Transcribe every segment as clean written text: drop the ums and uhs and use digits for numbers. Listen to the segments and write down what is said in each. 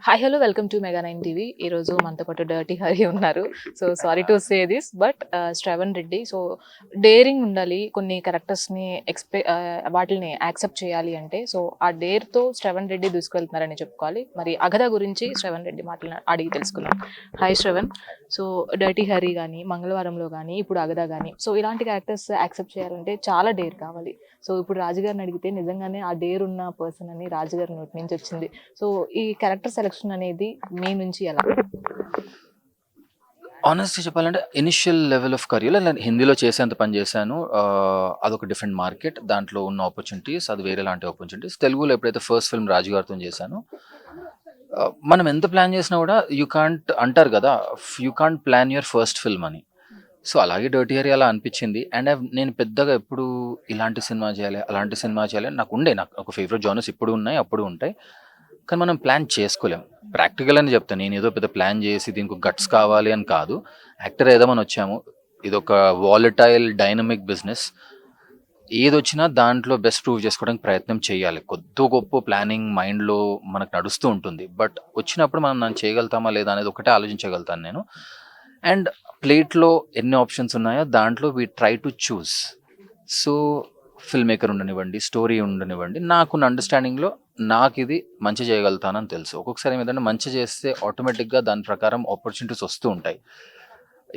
Hi hello welcome to mega nine TV. ఈరోజు మనతో పాటు డర్టీ హరి ఉన్నారు. So sorry to say this but Shravan Reddy so daring ఉండాలి, కొన్ని క్యారెక్టర్స్ని వాటిని యాక్సెప్ట్ చేయాలి అంటే సో ఆ డేర్తో శ్రవణ్ రెడ్డి దూసుకెళ్తున్నారని చెప్పుకోవాలి. మరి అగధ గురించి శ్రవణ్ రెడ్డి మాటలు అడిగి తెలుసుకుందాం. Hi Shravan. So dirty Hari కానీ, మంగళవారంలో కానీ, ఇప్పుడు అగధ కానీ, సో ఇలాంటి క్యారెక్టర్స్ యాక్సెప్ట్ చేయాలంటే చాలా డేర్ కావాలి. సో ఇప్పుడు రాజుగారిని అడిగితే నిజంగానే ఆ డేర్ ఉన్న పర్సన్ అని రాజుగారి నోటి నుంచి వచ్చింది. సో ఈ క్యారెక్టర్ సెలెక్షన్ అనేది మీ నుంచి ఎలా? ఆనెస్ట్‌గా చెప్పాలంటే ఇనిషియల్ లెవెల్ ఆఫ్ కెరియర్‌లో నేను హిందీలో చేసేంత పని చేశాను. అదొక డిఫరెంట్ మార్కెట్. దాంట్లో ఉన్న ఆపర్చునిటీస్ అది వేరేలాంటి ఆపర్చునిటీస్. తెలుగులో ఎప్పుడైతే ఫస్ట్ ఫిల్మ్ రాజుగారితోని చేశానో మనం ఎంత ప్లాన్ చేసినా కూడా అంటారు కదా! You can't plan your first film అని. సో, అలాగే 'డర్టీ హరి' అలా అనిపించింది. అండ్ నేను పెద్దగా ఎప్పుడు ఇలాంటి సినిమా చేయాలి, అలాంటి సినిమా చేయాలి అని నాకు ఒక ఫేవరెట్ జానర్స్ ఇప్పుడు ఉన్నాయి, అప్పుడు ఉంటాయి. కానీ మనం ప్లాన్ చేసుకోలేం. ప్రాక్టికల్ అని చెప్తాను. నేనేదో పెద్ద ప్లాన్ చేసి దీనికి గట్స్ కావాలి అని కాదు. యాక్టర్ అయిదామని వచ్చాము. ఇదొక వాలటైల్ డైనమిక్ బిజినెస్. ఏదొచ్చినా దాంట్లో బెస్ట్ ప్రూవ్ చేసుకోవడానికి ప్రయత్నం చేయాలి. కొద్దో గొప్పో ప్లానింగ్ మైండ్‌లో మనకు నడుస్తూ ఉంటుంది. బట్ వచ్చినప్పుడు మనం దాన్ని చేయగలుగుతామా లేదా అనేది ఒకటే ఆలోచించగలుగుతాను నేను. అండ్ ప్లేట్‌లో ఎన్ని ఆప్షన్స్ ఉన్నాయో దాంట్లో we try to choose. So, film maker ఉండనివ్వండి, స్టోరీ ఉండనివ్వండి, నాకున్న అండర్‌స్టాండింగ్‌లో నాకిది మంచి చేయగలుగుతానని తెలుసు. ఒక్కొక్కసారి ఏమైందంటే మంచి చేస్తే ఆటోమేటిక్‌గా దాని ప్రకారం ఆపర్చునిటీస్ వస్తూ ఉంటాయి.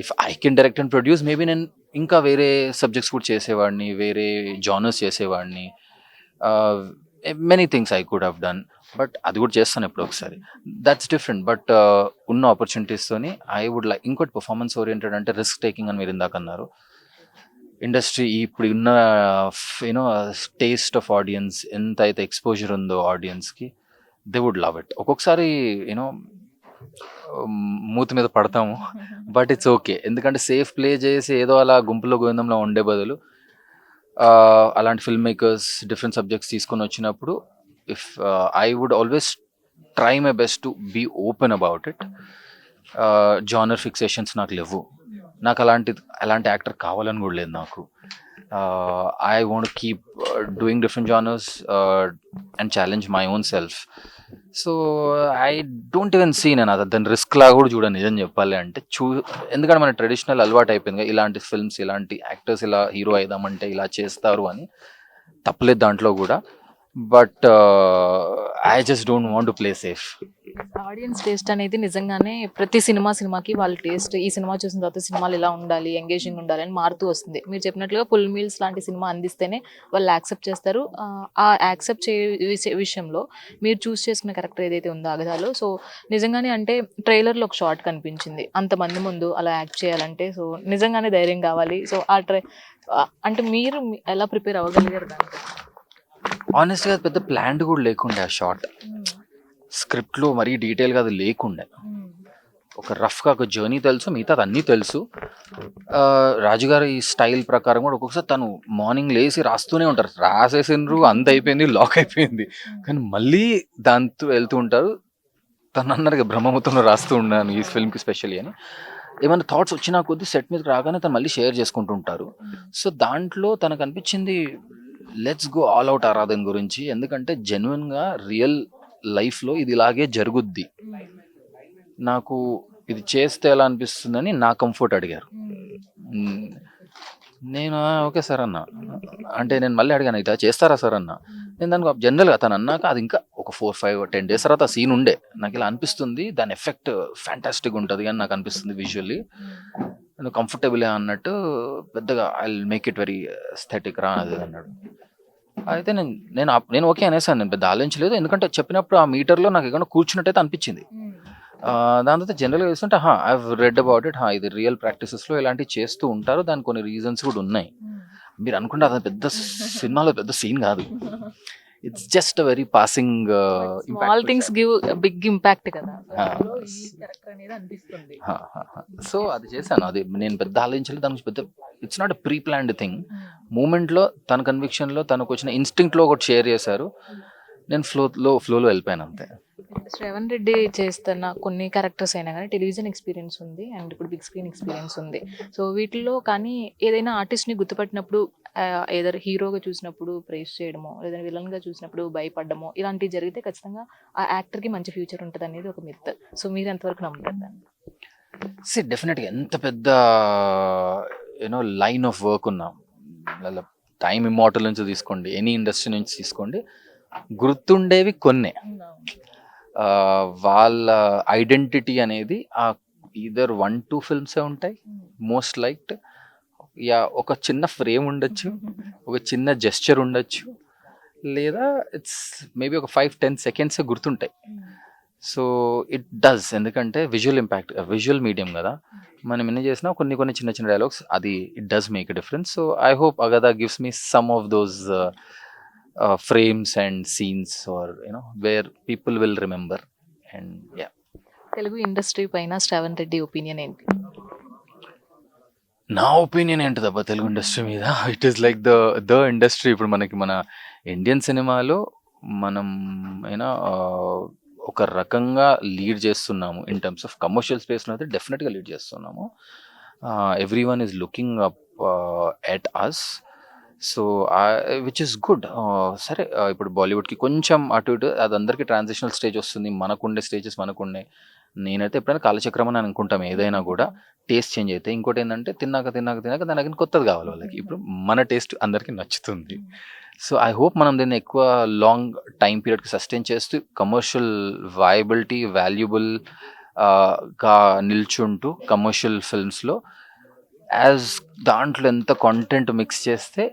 If I can direct and produce maybe నేను ఇంకా వేరే సబ్జెక్ట్స్ కూడా చేసేవాడిని, వేరే జానర్స్ చేసేవాడిని. Many things I could have done. But అది కూడా చేస్తాను ఎప్పుడో ఒకసారి. That's different. బట్ ఉన్న ఆపర్చునిటీస్తోని ఐ వుడ్ లైక్ ఇంకోటి పర్ఫార్మెన్స్ ఓరియెంటెడ్ అంటే రిస్క్ టేకింగ్ అని మీరు ఇందాక అన్నారు. ఇండస్ట్రీ ఇప్పుడు ఉన్న యూనో టేస్ట్ ఆఫ్ ఆడియన్స్ ఎంత అయితే ఎక్స్పోజర్ ఉందో ఆడియన్స్కి దే వుడ్ లవ్ ఇట్. ఒక్కొక్కసారి యూనో మూతి మీద పడతాము. But it's okay. ఎందుకంటే సేఫ్ ప్లే చేసి ఏదో అలా గుంపులో గోవిందంలో ఉండే బదులు అలాంటి ఫిల్మ్ మేకర్స్ డిఫరెంట్ సబ్జెక్ట్స్ తీసుకొని వచ్చినప్పుడు if I would always try my best to be open about it. Genre fixations నాకు లేవు. నాకు అలాంటి యాక్టర్ కావాలని కూడా లేదు నాకు. I want keep doing different genres and challenge my own self. So I don't even see నేను దాన్ని రిస్క్ లాగా కూడా చూడను నిజం చెప్పాలి అంటే. ఎందుకంటే మన ట్రెడిషనల్ అలవాటు అయిపోయింది, ఇలాంటి ఫిల్మ్స్ ఇలాంటి యాక్టర్స్ ఇలా హీరో అయిదామంటే ఇలా చేస్తారు అని. తప్పలేదు దాంట్లో కూడా. But I just don't want to play safe. Audience taste అనేది నిజంగానే ప్రతి సినిమాకి వాళ్ళ టేస్ట్, ఈ సినిమా చూసిన తర్వాత సినిమాలు ఇలా ఉండాలి, ఎంగేజింగ్ ఉండాలి అని మారుతూ వస్తుంది. మీరు చెప్పినట్లుగా ఫుల్ మీల్స్ లాంటి సినిమా అందిస్తేనే వాళ్ళు యాక్సెప్ట్ చేస్తారు. ఆ యాక్సెప్ట్ విషయంలో మీరు చూస్ చేసుకున్న క్యారెక్టర్ ఏదైతే ఉందో అగదాలో, సో నిజంగానే అంటే ట్రైలర్లో ఒక షార్ట్ కనిపించింది, అంతమంది ముందు అలా యాక్ట్ చేయాలంటే సో నిజంగానే ధైర్యం కావాలి. సో అంటే మీరు ఎలా ప్రిపేర్ అవ్వగలిగారు దానికి? ఆనెస్ట్గా పెద్ద ప్లాన్ కూడా లేకుండే ఆ షార్ట్. స్క్రిప్ట్లో మరీ డీటెయిల్గా అది లేకుండే. ఒక రఫ్గా ఒక జర్నీ తెలుసు, మిగతాది అన్నీ తెలుసు. రాజుగారి స్టైల్ ప్రకారం కూడా ఒక్కొక్కసారి తను మార్నింగ్ లేచి రాస్తూనే ఉంటారు. రాసేసిండ్రు, అంత అయిపోయింది, లాక్ అయిపోయింది, కానీ మళ్ళీ దాంతో వెళ్తూ ఉంటారు. తను అన్నారు బ్రహ్మముత్తంలో రాస్తూ ఉన్నాను ఈ ఫిల్మ్కి స్పెషల్లీ అని. ఏమైనా థాట్స్ వచ్చినా కొద్దీ సెట్ మీదకి రాగానే తను మళ్ళీ షేర్ చేసుకుంటూ ఉంటారు. సో దాంట్లో తనకు అనిపించింది లెట్స్ గో ఆల్ అవుట్ ఆరాధన్ గురించి. ఎందుకంటే జెన్యున్గా రియల్ లైఫ్లో ఇది ఇలాగే జరుగుద్ది, నాకు ఇది చేస్తే ఎలా అనిపిస్తుందని నా కంఫర్ట్ అడిగారు. నేను ఓకే సార్ అన్న. అంటే నేను మళ్ళీ అడిగాను, ఇట్లా చేస్తారా సార్ అన్న. నేను దానికి జనరల్గా తను అన్నాక అది ఇంకా ఒక 4-5-10 డేస్ తర్వాత సీన్ ఉండే నాకు ఇలా అనిపిస్తుంది, దాని ఎఫెక్ట్ ఫ్యాంటాస్టిక్ ఉంటుంది అని నాకు అనిపిస్తుంది విజువల్లీ. నువ్వు కంఫర్టబుల్ అన్నట్టు పెద్దగా I will make it very aesthetic రా అది అన్నాడు. అయితే నేను ఓకే అనేసాను. నేను పెద్ద ఆలోచించలేదు, ఎందుకంటే చెప్పినప్పుడు ఆ మీటర్లో నాకు ఏమైనా కూర్చున్నట్టయితే అనిపించింది. దాని తర్వాత జనరల్గా చూస్తుంటే ఐ రెడ్ అబౌట్ ఇట్. ఇది రియల్ ప్రాక్టీసెస్లో ఇలాంటివి చేస్తూ ఉంటారు, దానికి కొన్ని రీజన్స్ కూడా ఉన్నాయి. మీరు అనుకుంటే అది పెద్ద సినిమాలో పెద్ద సీన్ కాదు, it's just very passing small things give big impact కదా. సో అది చేశాను. అది నేను పెద్ద ఆలోచించలేదు దాని గురించి. పెద్ద it's not pre planned thing. మూమెంట్లో తన కన్విక్షన్లో తనకు వచ్చిన ఇన్స్టింక్ట్లో ఒకటి షేర్ చేశారు, నేను ఫ్లోలో వెళ్ళిపోయాను అంతే. శ్రవణ్ రెడ్డి చేస్తున్న కొన్ని క్యారెక్టర్స్ అయినా కానీ టెలివిజన్ ఎక్స్పీరియన్స్ ఉంది అండ్ ఇప్పుడు బిగ్ స్క్రీన్ ఎక్స్పీరియన్స్ ఉంది. సో వీటిల్లో కానీ ఏదైనా ఆర్టిస్ట్ని గుర్తుపట్టినప్పుడు ఏదర్ హీరోగా చూసినప్పుడు ప్రైజ్ చేయడమో, లేదా విలన్‌గా చూసినప్పుడు భయపడ్డమో ఇలాంటివి జరిగితే ఖచ్చితంగా ఆ యాక్టర్‌కి మంచి ఫ్యూచర్ ఉంటదనేది ఒక మిత్. సో, మీరు ఎంతవరకు నమ్ముతారు దాన్ని? డెఫినెట్గా ఎంత పెద్ద లైన్ ఆఫ్ వర్క్ ఉన్నా, టైమ్ ఇమ్మోర్టల్ నుంచి తీసుకోండి, ఎనీ ఇండస్ట్రీ నుంచి తీసుకోండి, గుర్తుండేవి కొన్నే. వాళ్ళ ఐడెంటిటీ అనేది ఈదర్ 1-2 ఫిల్మ్సే ఉంటాయి మోస్ట్ లైక్డ్. ఒక చిన్న ఫ్రేమ్ ఉండొచ్చు, ఒక చిన్న జెస్చర్ ఉండొచ్చు, లేదా ఇట్స్ మేబీ ఒక 5-10 సెకండ్స్ గుర్తుంటాయి. సో ఇట్ డస్, ఎందుకంటే విజువల్ ఇంపాక్ట్, విజువల్ మీడియం కదా, మనం ఎన్ని చేసినా కొన్ని కొన్ని చిన్న చిన్న డైలాగ్స్ అది it does make a difference. So I hope Agada gives me some of those frames and scenes are where people will remember. And yeah, Telugu industry పైన శ్రావణ్ రెడ్డి ఒపీనియన్ ఏంటి? నా ఒపీనియన్ ఏంటిదబ్బా తెలుగు ఇండస్ట్రీ మీద, it is like the industry. ఇప్పుడు మనకి మన Indian సినిమాలో మనం ఒక రకంగా లీడ్ చేస్తున్నాము ఇన్ టర్మ్స్ ఆఫ్ కమర్షియల్ స్పేస్లో అయితే డెఫినెట్గా లీడ్ చేస్తున్నాము. Everyone is looking up at us. So which is good. సరే, ఇప్పుడు బాలీవుడ్కి కొంచెం అటు ఇటు అది అందరికీ ట్రాన్సిషనల్ స్టేజ్ వస్తుంది, మనకుండే స్టేజెస్ మనకుండే. నేనైతే ఎప్పుడైనా కాలచక్రం అని అనుకుంటాం, ఏదైనా కూడా టేస్ట్ చేంజ్ అయితే. ఇంకోటి ఏంటంటే తిన్నాక తిన్నాక తిన్నాక దానికి కొత్తది కావాలి వాళ్ళకి. ఇప్పుడు మన టేస్ట్ అందరికీ నచ్చుతుంది. సో ఐ హోప్ మనం దీన్ని ఎక్కువ లాంగ్ టైం పీరియడ్కి సస్టైన్ చేస్తూ కమర్షియల్ వయబిలిటీ వాల్యుబుల్ గా నిల్చుంటూ కమర్షియల్ ఫిల్మ్స్లో యాజ్ దాంట్లో ఎంత కాంటెంట్ మిక్స్ చేస్తే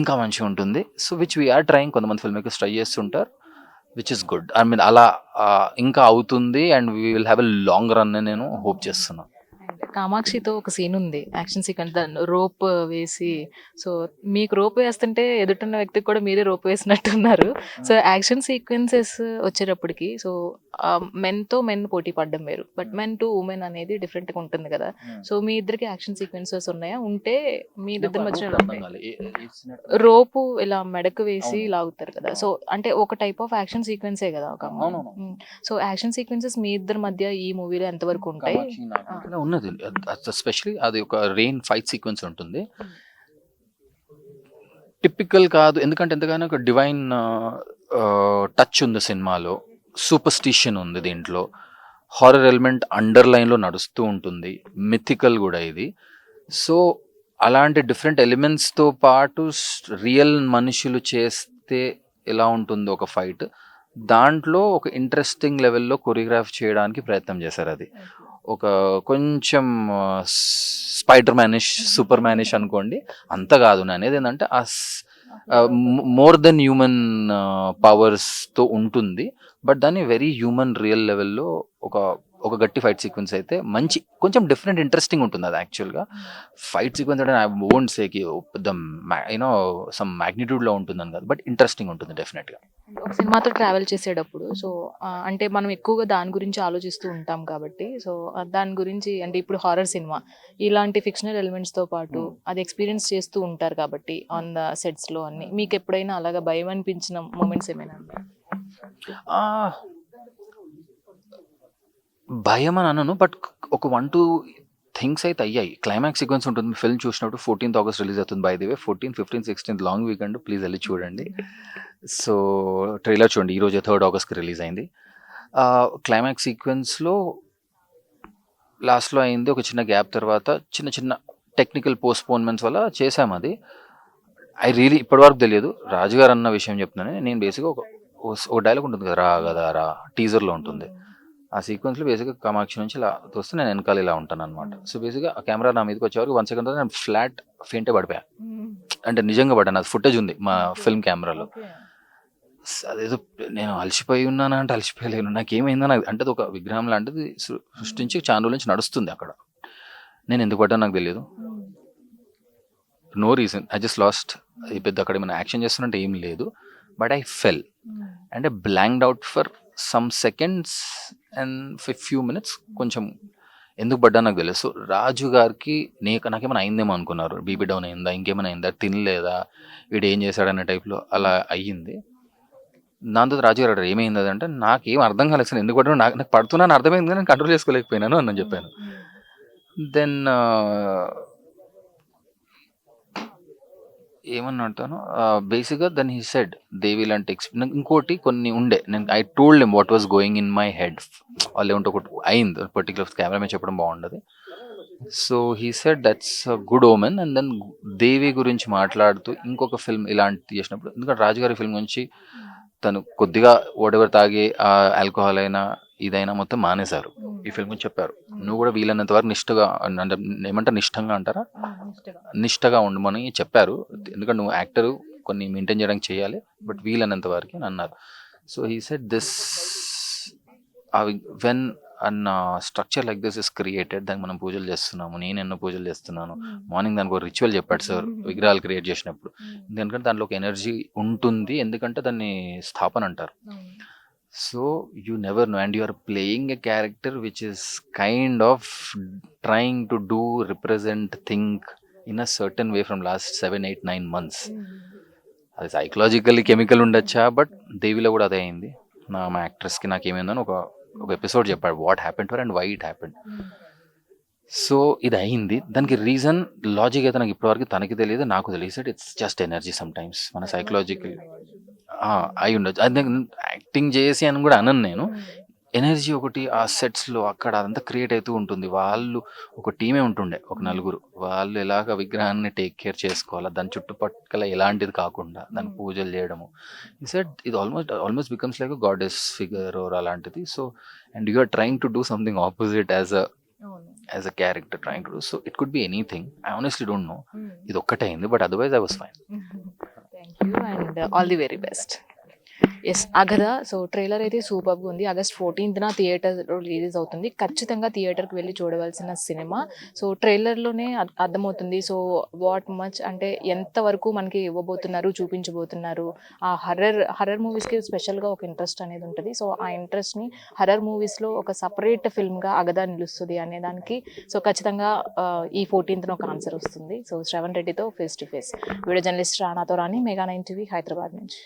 ఇంకా మంచిగా ఉంటుంది. సో విచ్ వీఆర్ ట్రయింగ్, కొంతమంది ఫిల్మ్ మేకర్స్ ట్రై చేస్తుంటారు, which is good. I mean అలా ఇంకా అవుతుంది and we will have a long run అని నేను హోప్ చేస్తున్నాను. కామాక్షితో ఒక సీన్ ఉంది, యాక్షన్ సీక్వెన్స్, దాన్ని రోప్ వేసి. సో మీకు రోప్ వేస్తుంటే ఎదుటిన్న వ్యక్తికి కూడా మీరే రోప్ వేసినట్టున్నారు. సో యాక్షన్ సీక్వెన్సెస్ వచ్చేటప్పటికి సో మెన్తో మెన్ పోటీ పడడం వేరు, బట్ మెన్ టు ఉమెన్ అనేది డిఫరెంట్గా ఉంటుంది కదా. సో మీ ఇద్దరికి యాక్షన్ సీక్వెన్సెస్ ఉన్నాయా? ఉంటే మీ ఇద్దరి మధ్య రోపు ఇలా మెడకు వేసి లాగుతారు కదా. సో అంటే ఒక టైప్ ఆఫ్ యాక్షన్ సీక్వెన్సే కదా ఒక. సో యాక్షన్ సీక్వెన్సెస్ మీ ఇద్దరి మధ్య ఈ మూవీలో ఎంతవరకు ఉంటాయి? ఉన్నది, ఎస్పెషలీ అది ఒక రెయిన్ ఫైట్ సీక్వెన్స్ ఉంటుంది. టిపికల్ కాదు, ఎందుకంటే ఎంతగానో ఒక డివైన్ టచ్ ఉంది సినిమాలో, సూపర్స్టిషన్ ఉంది దీంట్లో, హారర్ ఎలిమెంట్ అండర్లైన్లో నడుస్తూ ఉంటుంది, మిథికల్ కూడా ఇది. సో అలాంటి డిఫరెంట్ ఎలిమెంట్స్తో పాటు రియల్ మనుషులు చేస్తే ఎలా ఉంటుందో ఒక ఫైట్, దాంట్లో ఒక ఇంట్రెస్టింగ్ లెవెల్లో కొరియోగ్రాఫ్ చేయడానికి ప్రయత్నం చేశారు. అది ఒక కొంచెం స్పైడర్ మ్యానిష్, సూపర్ మ్యానిష్ అనుకోండి, అంత కాదు. నేను అనేది ఏంటంటే మోర్ దెన్ హ్యూమన్ పవర్స్తో ఉంటుంది, బట్ దాన్ని వెరీ హ్యూమన్ రియల్ లెవెల్లో ఒక గట్టి ఫైట్ సీక్వెన్స్ అయితే మంచి కొంచెం డిఫరెంట్ ఇంట్రెస్టింగ్ ఉంటుంది. అది యాక్చువల్గా ఫైట్ సీక్వెన్స్ అంటే ఐ వోంట్ సేకి ద సమ్ మ్యాగ్నిట్యూడ్లో ఉంటుందని కాదు, బట్ ఇంట్రెస్టింగ్ ఉంటుంది డెఫినెట్గా. ఒక సినిమాతో ట్రావెల్ చేసేటప్పుడు సో అంటే మనం ఎక్కువగా దాని గురించి ఆలోచిస్తూ ఉంటాం కాబట్టి, సో దాని గురించి అంటే ఇప్పుడు హారర్ సినిమా ఇలాంటి ఫిక్షనల్ ఎలిమెంట్స్తో పాటు అది ఎక్స్పీరియన్స్ చేస్తూ ఉంటారు కాబట్టి ఆన్ ద సెట్స్లో అన్ని, మీకు ఎప్పుడైనా అలాగా భయం అనిపించిన మూమెంట్స్ ఏమైనా ఉన్నాయా? భయం అని అనను, బట్ ఒక 1-2 థింగ్స్ అయితే అయ్యాయి. క్లైమాక్స్ సీక్వెన్స్ ఉంటుంది, ఫిల్మ్ చూసినప్పుడు 14th August రిలీజ్ అవుతుంది. By the way 14, 15, 16 long weekend, please వెళ్ళి చూడండి. సో ట్రైలర్ చూడండి, ఈరోజు 3rd Augustకి రిలీజ్ అయింది. క్లైమాక్స్ సీక్వెన్స్లో లాస్ట్లో అయింది, ఒక చిన్న గ్యాప్ తర్వాత చిన్న చిన్న టెక్నికల్ పోస్ట్పోన్మెంట్స్ వల్ల చేశాము. అది ఐ రియలీ ఇప్పటివరకు తెలియదు. రాజుగారు అన్న విషయం చెప్తున్నాను నేను. బేసిక్గా ఒక డైలాగ్ ఉంటుంది కదా, రా కదా రా, టీజర్లో ఉంటుంది. ఆ సీక్వెన్స్లో బేసిక్గా కామాక్షి నుంచి ఇలా వస్తే నేను వెనకాల ఇలా ఉంటాను అనమాట. సో బేసిక్గా ఆ కెమెరా నా మీదకి వచ్చేవరకు 1 సెకండ్ నేను ఫ్లాట్ ఫెయింటే పడిపోయా, అంటే నిజంగా పడ్డాను. అది ఫుటేజ్ ఉంది మా ఫిల్మ్ కెమెరాలో. అదేదో నేను అలసిపోయి ఉన్నానా అంటే అలసిపోయలేను, నాకేమైందో నాకు అంటే అది ఒక విగ్రహం లాంటిది సృష్టించి చాలా రోజుల నుంచి నడుస్తుంది అక్కడ. నేను ఎందుకు పడ్డా నాకు తెలియదు, no reason, I just lost. పెద్ద అక్కడ ఏమైనా యాక్షన్ చేస్తున్నట్టు ఏం లేదు, బట్ ఐ ఫెల్ అంటే blanked out for some seconds and few minutes. కొంచెం ఎందుకు పడ్డా నాకు తెలియదు. సో రాజు గారికి నాకేమైనా అయిందేమో అనుకున్నారు, బీపీ డౌన్ అయిందా, ఇంకేమైనా అయిందా, తినలేదా, వీడు ఏం చేశాడనే టైప్లో అలా అయ్యింది. దాంతో రాజు గారు అక్కడ ఏమైంది అంటే నాకేం అర్థం కాలేదు సార్, ఎందుకు పడ్డా నాకు పడుతున్నాను అర్థమైంది, నేను కంట్రోల్ చేసుకోలేకపోయినాను అని చెప్పాను. దెన్ ఏమన్నా అంటాను బేసిక్గా దెన్ హీ సెడ్ దేవి లాంటి ఇంకోటి కొన్ని ఉండే నేను I told him what was going in my head వాళ్ళు ఏమంటే ఒకటి అయింది పర్టికులర్ కెమెరామెన్ చెప్పడం బాగుండదు. So he said that's good omen and then Devi గురించి మాట్లాడుతూ ఇంకొక ఫిల్మ్ ఇలాంటి చేసినప్పుడు, ఎందుకంటే రాజుగారి ఫిల్మ్ గురించి తను కొద్దిగా ఓడెవర్ తాగి ఆల్కహాల్ అయినా ఇదైనా మొత్తం మానేశారు. ఈ ఫిల్మ్ గురించి చెప్పారు, నువ్వు కూడా వీలైనంత వరకు నిష్ఠగా అంటే ఏమంటారు నిష్ఠంగా అంటారా, నిష్ఠగా ఉండమని చెప్పారు. ఎందుకంటే నువ్వు యాక్టర్ కొన్ని మెయింటైన్ చేయడానికి చేయాలి, బట్ వీలైనంత వరకు అని అన్నారు. So he said this when an structure like this is created, దానికి మనం పూజలు చేస్తున్నాము, నేను ఎన్నో పూజలు చేస్తున్నాను. మార్నింగ్ దానికి ఒక రిచువల్ చెప్పాడు సార్ విగ్రహాలు క్రియేట్ చేసినప్పుడు, ఎందుకంటే దాంట్లో ఒక ఎనర్జీ ఉంటుంది, ఎందుకంటే దాన్ని స్థాపన అంటారు. So you never know and you are playing a character which is kind of trying to do represent think in a certain way from last 7 8 9 months. అది సైకలాజికల్లీ కెమికల్ ఉండొచ్చా, బట్ దేవిలో కూడా అదే అయింది. మా యాక్ట్రెస్కి నాకు ఏమైందని ఒక ఎపిసోడ్ చెప్పాడు, what happened for and why it happened. So ఇది అయింది, దానికి రీజన్ లాజిక్ అయితే నాకు ఇప్పటివరకు తనకి తెలియదు, నాకు తెలియదు. It's just energy some times మన సైకలాజికల్ అయి ఉండొచ్చు. అది యాక్టింగ్ చేసి అని కూడా అనను నేను, ఎనర్జీ ఒకటి ఆ సెట్స్లో అక్కడ అదంతా క్రియేట్ అవుతూ ఉంటుంది. వాళ్ళు ఒక టీమే ఉంటుండే, ఒక నలుగురు, వాళ్ళు ఎలాగ విగ్రహాన్ని టేక్ కేర్ చేసుకోవాలా, దాని చుట్టుపక్కల ఎలాంటిది కాకుండా దాని పూజలు చేయడము. సెట్ ఇది almost becomes like goddess figure or అలాంటిది. So and you are trying to do something opposite as a character trying to do. So it could be anything, I honestly don't know. ఇది ఒక్కటే అయింది, but otherwise I was fine. Thank you and all the very best. Yes Agada. So trailer అయితే సూపర్గా ఉంది. August 14th థియేటర్లో release అవుతుంది. ఖచ్చితంగా థియేటర్కి వెళ్ళి చూడవలసిన సినిమా. సో ట్రైలర్లోనే అర్థమవుతుంది. సో వాట్ మచ్ అంటే ఎంతవరకు మనకి ఇవ్వబోతున్నారు, చూపించబోతున్నారు. ఆ హర్రర్ మూవీస్కి స్పెషల్గా ఒక ఇంట్రెస్ట్ అనేది ఉంటుంది. సో ఆ ఇంట్రెస్ట్ని హర్రర్ మూవీస్లో ఒక సపరేట్ ఫిల్మ్గా అగద నిలుస్తుంది అనే దానికి సో ఖచ్చితంగా ఈ 14th ఒక ఆన్సర్ వస్తుంది. సో శ్రవణ్ రెడ్డితో face to face. Video journalist రానాతో రాణి, మెగా 9 టీవీ, హైదరాబాద్ నుంచి.